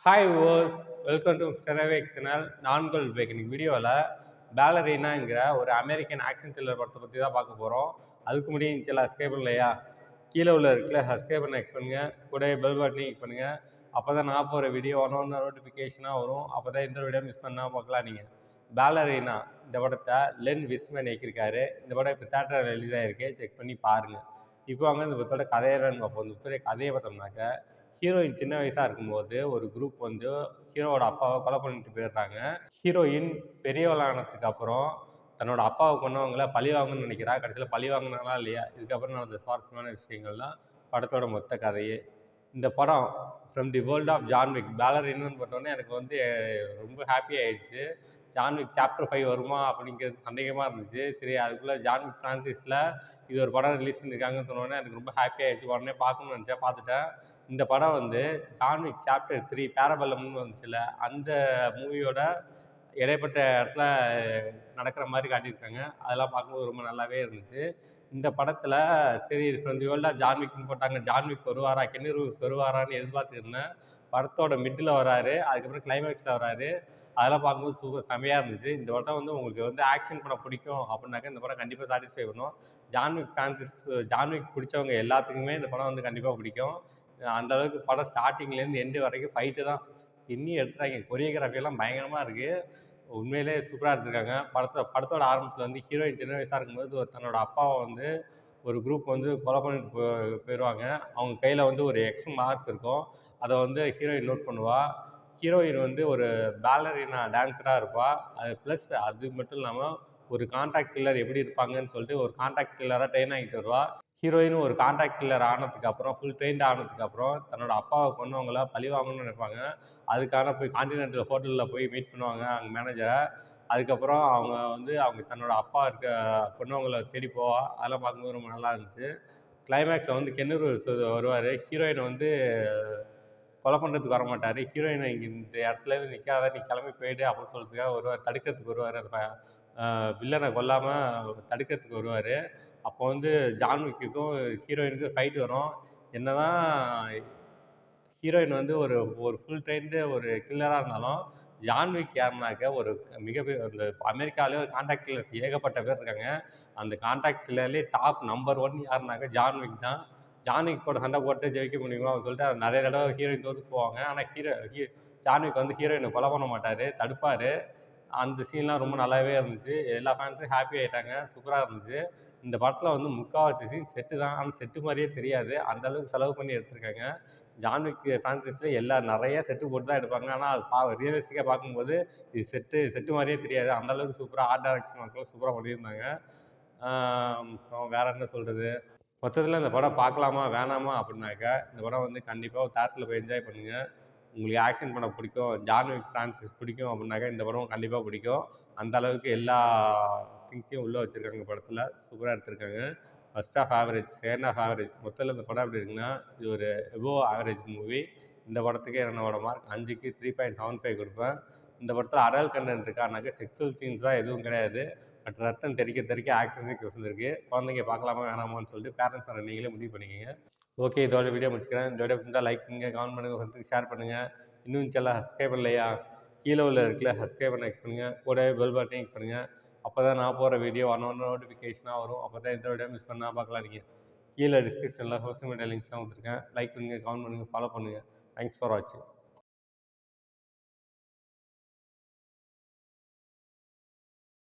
Hi ஓஸ் welcome to செனவேக் channel. நான்கொல் பேக். இன்னைக்கு வீடியோவில் பேலரீனாங்கிற ஒரு அமெரிக்கன் ஆக்ஷன் த்ரில்லர் படத்தை பற்றி தான் பார்க்க போகிறோம். அதுக்கு முடியும் சில சப்ஸ்கிரைப் இல்லையா, கீழே உள்ள இருக்குல்ல சப்ஸ்கிரைப் பண்ண கிளிக் பண்ணுங்கள், கூட பெல் பட்டனை கிளிக் பண்ணுங்கள். அப்போ தான் நான் போகிற வீடியோ ஒன்று நோட்டிஃபிகேஷனாக வரும். அப்போ தான் இந்த வீடியோ மிஸ் பண்ணால் பார்க்கலாம். நீங்கள் பேலரீனா இந்த படத்தை லென் விஸ்மன் இயக்கியிருக்காரு. இந்த படம் இப்போ தேட்டரில் ரிலீஸ் ஆகிருக்கு, செக் பண்ணி பாருங்கள். இப்போ அங்கே இந்த படத்தோட கதையை பார்ப்போம். இந்த படத்தோட கதையை பார்த்தோம்னாக்க, ஹீரோயின் சின்ன வயசாக இருக்கும்போது ஒரு குரூப் வந்து ஹீரோவோட அப்பாவை கொலை பண்ணிட்டு போயிடுறாங்க. ஹீரோயின் பெரியவளானதுக்கு அப்புறம் தன்னோட அப்பாவை கொண்டவங்களை பழி வாங்கணும்னு நினைக்கிறா. கடைசியில் பழி வாங்கினாங்களா இல்லையா, இதுக்கப்புறம் நடந்த சுவாரஸ்யமான விஷயங்கள் தான் படத்தோட மொத்த கதையே. இந்த படம் from the world of John Wick பேலரீனான்னு போட்டோன்னே எனக்கு வந்து ரொம்ப ஹாப்பி ஆயிடுச்சு. ஜான்விக் சாப்டர் 5 வருமா அப்படிங்கிறது சந்தேகமாக இருந்துச்சு. சரி, அதுக்குள்ளே ஜான்விக் ஃப்ரான்சிஸில் இது ஒரு படம் ரிலீஸ் பண்ணியிருக்காங்கன்னு சொன்னோடனே எனக்கு ரொம்ப ஹாப்பி ஆயிடுச்சு. உடனே பார்க்கணும்னு நினச்சேன், பார்த்துட்டேன். இந்த படம் வந்து ஜான்விக் சாப்டர் 3 பேரபலம்னு வந்துச்சுல, அந்த மூவியோட இடைப்பட்ட இடத்துல நடக்கிற மாதிரி காட்டியிருக்காங்க. அதெல்லாம் பார்க்கும்போது ரொம்ப நல்லாவே இருந்துச்சு. இந்த படத்தில் சரி ஃப்ரம் தி வேர்ல்ட் ஆஃப் ஜான்விக்னு போட்டாங்க, ஜான்விக் வருவாரா, கென்னி ரீவ்ஸ் வருவாரான்னு எதிர்பார்த்துருந்தேன். படத்தோட மிட்டில் வராரு, அதுக்கப்புறம் கிளைமேக்ஸில் வராரு. அதெல்லாம் பார்க்கும்போது சூப்பர் செமையாக இருந்துச்சு. இந்த படம் வந்து உங்களுக்கு வந்து ஆக்ஷன் படம் பிடிக்கும் அப்படின்னாக்கா இந்த படம் கண்டிப்பாக சாட்டிஸ்ஃபை பண்ணும். ஜான்விக் பிடிச்சவங்க எல்லாத்துக்குமே இந்த படம் வந்து கண்டிப்பாக பிடிக்கும். அந்த அளவுக்கு படம் ஸ்டார்டிங்லேருந்து எண்டு வரைக்கும் ஃபைட்டு தான் பின்னி எடுத்துட்டாங்க. கொரியோகிராஃபியெல்லாம் பயங்கரமாக இருக்குது. உண்மையிலே சூப்பராக எடுத்துருக்காங்க. படத்தோட ஆரம்பத்தில் வந்து ஹீரோயின் சின்ன வயசாக இருக்கும்போது தன்னோட அப்பாவை வந்து ஒரு குரூப் வந்து கொலை பண்ணிட்டு போயிடுவாங்க. அவங்க கையில் வந்து ஒரு எக்ஸ் மார்க் இருக்கும். அதை வந்து ஹீரோயின் நோட் பண்ணுவாள். ஹீரோயின் வந்து ஒரு பேலரினா டான்ஸராக இருப்பாள். அது ப்ளஸ் அது மட்டும் இல்லாமல் ஒரு கான்ட்ராக்ட் கில்லர் எப்படி இருப்பாங்கன்னு சொல்லிட்டு ஒரு கான்ட்ராக்ட் கில்லராக ட்ரெயின் ஆகிட்டு வருவாள். ஹீரோயினும் ஒரு கான்ட்ராக்ட் கில்லர் ஆனதுக்கப்புறம் ஃபுல் ட்ரெயின்ட் ஆனதுக்கப்புறம் தன்னோட அப்பாவை கொன்னவங்கள பழி வாங்கணும்னு நினைப்பாங்க. அதுக்காக போய் கான்டினென்டல் ஹோட்டலில் போய் மீட் பண்ணுவாங்க அங்கே மேனேஜரை. அதுக்கப்புறம் அவங்க வந்து அவங்க தன்னோட அப்பா இருக்க கொன்னவங்கள தேடி போவா. அதெல்லாம் பார்க்கும்போது ரொம்ப நல்லா இருந்துச்சு. கிளைமேக்ஸில் வந்து கென்னு ரீவ்ஸ் வருவார். ஹீரோயினை வந்து கொலை பண்ணுறதுக்கு வரமாட்டார். ஹீரோயினை இங்கே இந்த இடத்துலேருந்து நிற்காத, நீ கிளம்பி போயிடு அப்படின்னு சொல்கிறதுக்காக வருவார். தடுக்கிறதுக்கு வருவார். அந்த வில்லனை கொல்லாமல் தடுக்கிறதுக்கு வருவார். அப்போ வந்து ஜான்விக்குக்கும் ஹீரோயினுக்கும் ஃபைட் வரும். என்னதான் ஹீரோயின் வந்து ஒரு ஒரு ஃபுல் ட்ரெயின்டு ஒரு கில்லராக இருந்தாலும், ஜான்விக் யாருனாக்க ஒரு மிகப்பெரிய அந்த அமெரிக்காவிலே ஒரு கான்ட்ராக்ட் கில்லர்ஸ் ஏகப்பட்ட பேர் இருக்காங்க. அந்த கான்ட்ராக்ட் கில்லர்லேயே டாப் நம்பர் 1 யாருனாக்க ஜான்விக் தான். ஜான்விக் கூட சண்டை போட்டு ஜெயிக்க முடியுமா அப்படின்னு சொல்லிட்டு அது நிறைய தடவை ஹீரோயின் தோற்று போவாங்க. ஆனால் ஜான்விக் வந்து ஹீரோயினை கொலை பண்ண மாட்டார், தடுப்பார். அந்த சீன்லாம் ரொம்ப நல்லாவே இருந்துச்சு. எல்லா ஃபேன்ஸும் ஹாப்பி ஆகிட்டாங்க. சூப்பராக இருந்துச்சு. இந்த படத்தில் வந்து முக்கால்வாசி சீன் செட்டு தான். ஆனால் செட்டு மாதிரியே தெரியாது. அந்த அளவுக்கு செலவு பண்ணி எடுத்திருக்காங்க. ஜான்விக் ஃப்ரான்சைஸில் நிறைய செட்டு போட்டு தான் எடுப்பாங்க. ஆனால் அது ரியலிஸ்டிக்காக பார்க்கும்போது இது செட்டு மாதிரியே தெரியாது. அந்த அளவுக்கு சூப்பராக ஆர்ட் டைரக்ஷன் ஒர்க்லாம் சூப்பராக பண்ணியிருந்தாங்க. அப்புறம் வேறு என்ன சொல்கிறது, மொத்தத்தில் இந்த படம் பார்க்கலாமா வேணாமா அப்படின்னாக்கா இந்த படம் வந்து கண்டிப்பாக தேட்டரில் போய் என்ஜாய் பண்ணுங்கள். உங்களுக்கு ஆக்ஷன் படம் பிடிக்கும், ஜான்விக் ஃப்ரான்சிஸ் பிடிக்கும் அப்படின்னாக்கா இந்த படம் கண்டிப்பாக பிடிக்கும். அந்த அளவுக்கு எல்லா திங்ஸையும் உள்ளே வச்சுருக்காங்க படத்தில். சூப்பராக எடுத்திருக்காங்க. First half average, second half average, மொத்தத்தில் இந்த படம் எப்படி இருக்குன்னா இது ஒரு எபோவ் ஆவரேஜ் மூவி. இந்த படத்துக்கு என்னோட மார்க் 5க்கு 3.75 கொடுப்பேன். இந்த படத்தில் அடல்ட் கண்டென்ட் இருக்கானாக்கா செக்ஸுவல் சீன்ஸ் தான் எதுவும் கிடையாது. பட் ரத்தம் தெறிக்க தெறிக்க ஆக்ஷன் சீக்வன்ஸ் இருக்குது. குழந்தைங்க பார்க்கலாமா வேணாமான்னு சொல்லிட்டு பேரண்ட்ஸான நீங்களே முடிவு பண்ணிக்கோங்க. ஓகே, இதோட வீடியோ முடிச்சுக்கிறேன். இந்த வீடியோ பிடிச்சிருந்தா லைக் பண்ணுங்கள், கமெண்ட் பண்ணுங்கள், ஃப்ரெண்ட்ஸுக்கு ஷேர் பண்ணுங்கள். இன்னும் சேனலை சப்ஸ்கிரைப் பண்ணலையா, கீழே உள்ள இருக்குல்ல சப்ஸ்கிரைப் பண்ண கிளிக் பண்ணுங்கள், கூடவே பெல் பட்டனையும் கிளிக் பண்ணுங்கள். அப்போ தான் நான் போகிற வீடியோ ஒன்று நோட்டிஃபிகேஷனாக வரும். அப்போ தான் இந்த வீடியோ மிஸ் பண்ணால் பார்க்கலாம். நீங்கள் கீழே டிஸ்கிரிப்ஷனில் சோஷியல் மீடியா லிங்க்ஸ்லாம் கொடுத்துருக்கேன். லைக் பண்ணுங்கள், கமெண்ட் பண்ணுங்கள், ஃபாலோ பண்ணுங்கள். தேங்க்ஸ் ஃபார் வாட்சிங்.